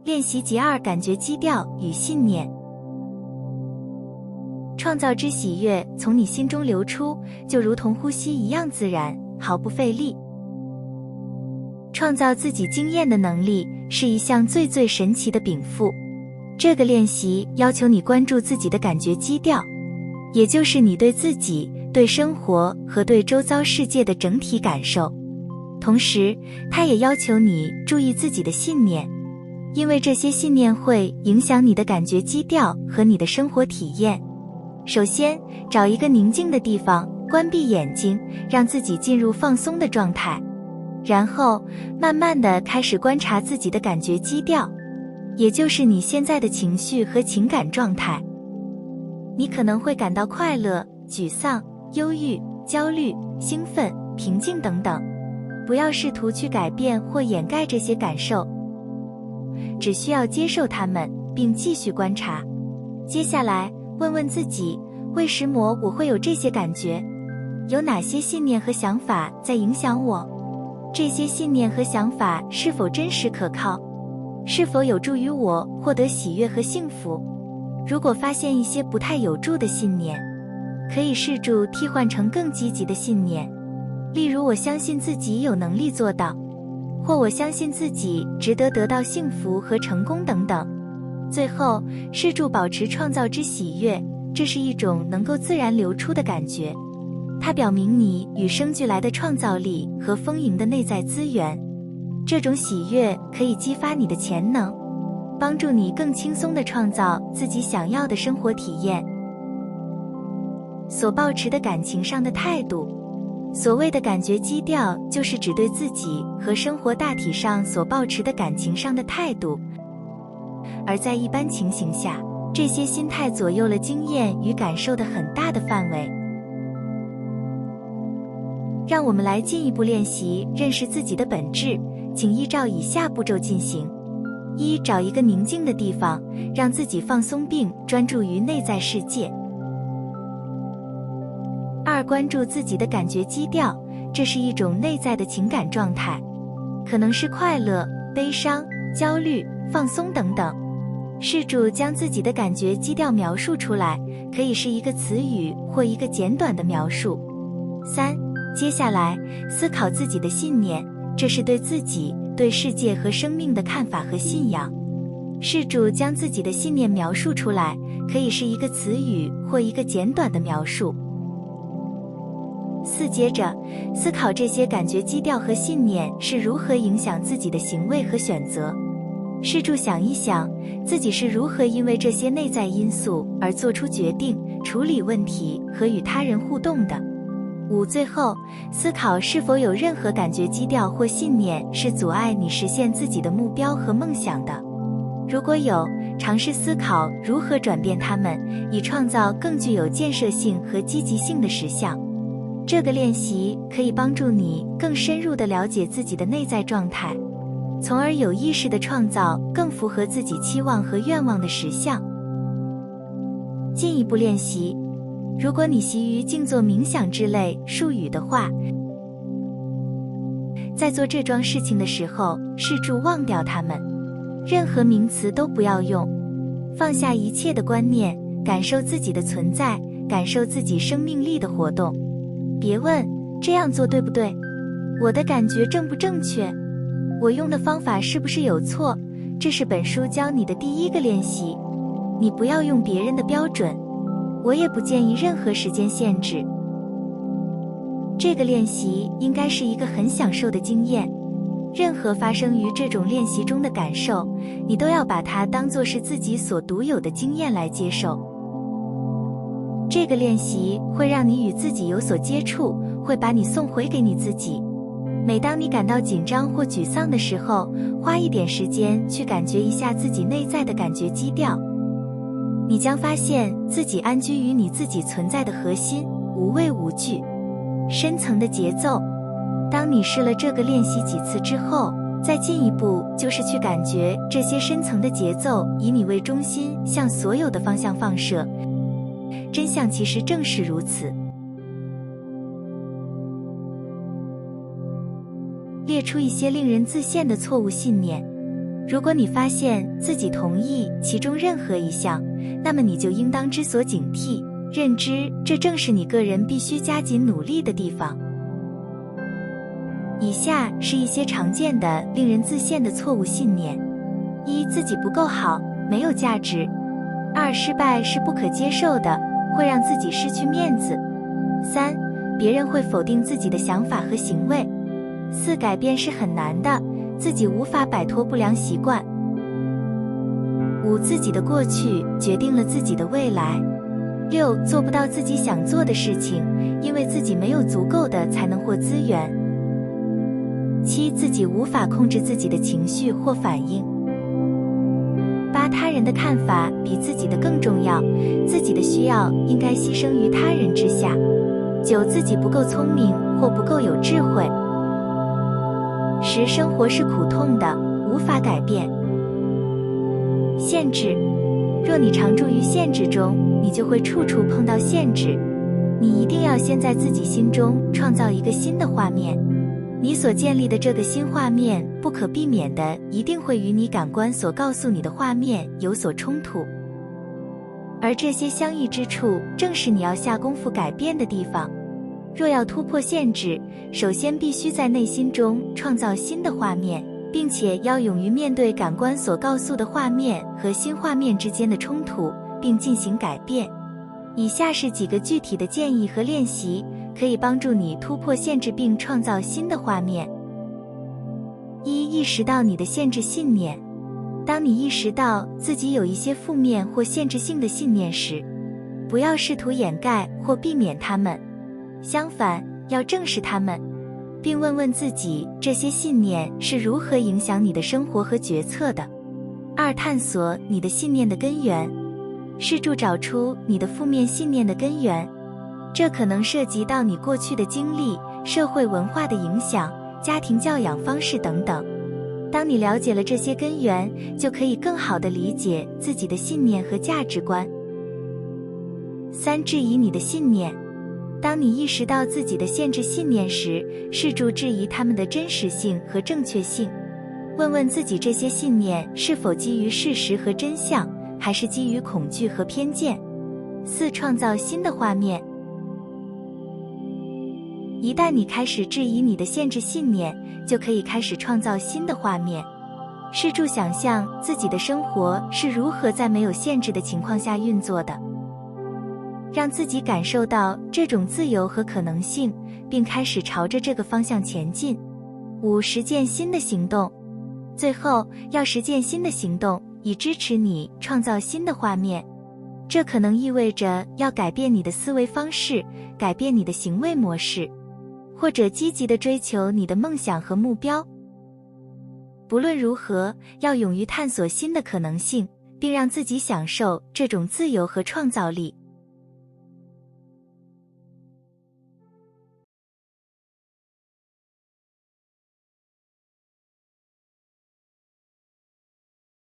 练习集2：感觉基调与信念。创造之喜悦从你心中流出，就如同呼吸一样自然，毫不费力。创造自己经验的能力是一项最神奇的禀赋。这个练习要求你关注自己的感觉基调，也就是你对自己、对生活和对周遭世界的整体感受。同时，它也要求你注意自己的信念，因为这些信念会影响你的感觉基调和你的生活体验。首先，找一个宁静的地方，关闭眼睛，让自己进入放松的状态。然后，慢慢地开始观察自己的感觉基调，也就是你现在的情绪和情感状态。你可能会感到快乐、沮丧、忧郁、焦虑、兴奋、平静等等。不要试图去改变或掩盖这些感受，只需要接受它们，并继续观察。接下来，问问自己，为什么我会有这些感觉？有哪些信念和想法在影响我？这些信念和想法是否真实可靠？是否有助于我获得喜悦和幸福？如果发现一些不太有助的信念，可以试着替换成更积极的信念，例如我相信自己有能力做到，或我相信自己值得得到幸福和成功等等。最后，试着保持创造之喜悦，这是一种能够自然流出的感觉，它表明你与生俱来的创造力和丰盈的内在资源。这种喜悦可以激发你的潜能，帮助你更轻松地创造自己想要的生活体验。所抱持的感情上的态度。所谓的感觉基调，就是指对自己和生活大体上所抱持的感情上的态度。而在一般情形下，这些心态左右了经验与感受的很大的范围。让我们来进一步练习认识自己的本质，请依照以下步骤进行。1. 找一个宁静的地方，让自己放松并专注于内在世界。2. 关注自己的感觉基调，这是一种内在的情感状态，可能是快乐、悲伤、焦虑、放松等等。试着将自己的感觉基调描述出来，可以是一个词语或一个简短的描述。3. 接下来，思考自己的信念，这是对自己、对世界和生命的看法和信仰。试着将自己的信念描述出来，可以是一个词语或一个简短的描述。4. 接着，思考这些感觉基调和信念是如何影响自己的行为和选择。试着想一想，自己是如何因为这些内在因素而做出决定、处理问题和与他人互动的。5. 最后，思考是否有任何感觉基调或信念是阻碍你实现自己的目标和梦想的。如果有，尝试思考如何转变它们，以创造更具有建设性和积极性的实相。这个练习可以帮助你更深入地了解自己的内在状态，从而有意识地创造更符合自己期望和愿望的实相。进一步练习，如果你习于静坐冥想之类术语的话，在做这桩事情的时候，试着忘掉它们，任何名词都不要用，放下一切的观念，感受自己的存在，感受自己生命力的活动。别问这样做对不对，我的感觉正不正确，我用的方法是不是有错，这是本书教你的第一个练习。你不要用别人的标准，我也不建议任何时间限制。这个练习应该是一个很享受的经验，任何发生于这种练习中的感受，你都要把它当作是自己所独有的经验来接受。这个练习会让你与自己有所接触，会把你送回给你自己。每当你感到紧张或沮丧的时候，花一点时间去感觉一下自己内在的感觉基调，你将发现自己安居于你自己存在的核心，无畏无惧，深层的节奏。当你试了这个练习几次之后，再进一步就是去感觉这些深层的节奏以你为中心向所有的方向放射。真相其实正是如此。列出一些令人自陷的错误信念。如果你发现自己同意其中任何一项，那么你就应当知所警惕，认知这正是你个人必须加紧努力的地方。以下是一些常见的令人自陷的错误信念：一、自己不够好，没有价值；二、失败是不可接受的，会让自己失去面子；三、别人会否定自己的想法和行为；四、改变是很难的，自己无法摆脱不良习惯；五、自己的过去决定了自己的未来；六、做不到自己想做的事情，因为自己没有足够的才能或资源；七、自己无法控制自己的情绪或反应；八、他人的看法比自己的更重要，自己的需要应该牺牲于他人之下；九、自己不够聪明或不够有智慧；十、生活是苦痛的，无法改变。限制，若你常住于限制中，你就会处处碰到限制。你一定要先在自己心中创造一个新的画面，你所建立的这个新画面不可避免的一定会与你感官所告诉你的画面有所冲突，而这些相异之处正是你要下功夫改变的地方。若要突破限制，首先必须在内心中创造新的画面，并且要勇于面对感官所告诉的画面和新画面之间的冲突，并进行改变。以下是几个具体的建议和练习，可以帮助你突破限制并创造新的画面。一、意识到你的限制信念。当你意识到自己有一些负面或限制性的信念时，不要试图掩盖或避免它们，相反，要正视它们，并问问自己这些信念是如何影响你的生活和决策的。二、探索你的信念的根源。试着找出你的负面信念的根源，这可能涉及到你过去的经历、社会文化的影响、家庭教养方式等等。当你了解了这些根源，就可以更好地理解自己的信念和价值观。三、质疑你的信念。当你意识到自己的限制信念时，试着质疑它们的真实性和正确性，问问自己这些信念是否基于事实和真相，还是基于恐惧和偏见。四、创造新的画面。一旦你开始质疑你的限制信念，就可以开始创造新的画面。试着想象自己的生活是如何在没有限制的情况下运作的，让自己感受到这种自由和可能性，并开始朝着这个方向前进。五、实践新的行动。最后，要实践新的行动，以支持你创造新的画面。这可能意味着要改变你的思维方式，改变你的行为模式，或者积极地追求你的梦想和目标。不论如何，要勇于探索新的可能性，并让自己享受这种自由和创造力。